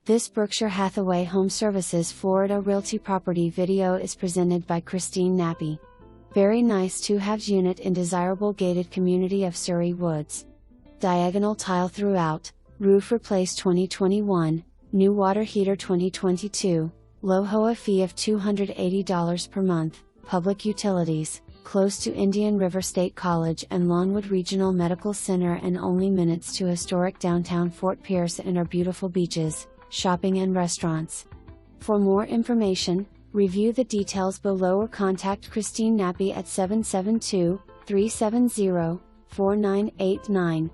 This Berkshire Hathaway HomeServices Florida Realty property video is presented by Christine Nappi. Very nice two-halves unit in desirable gated community of Surrey Woods. Diagonal tile throughout, roof replace 2021, new water heater 2022, low HOA fee of $280 per month, public utilities, close to Indian River State College and Lawnwood Regional Medical Center and only minutes to historic downtown Fort Pierce and our beautiful beaches, shopping and restaurants. For more information, review the details below or contact Christine Nappi at 772-370-4989.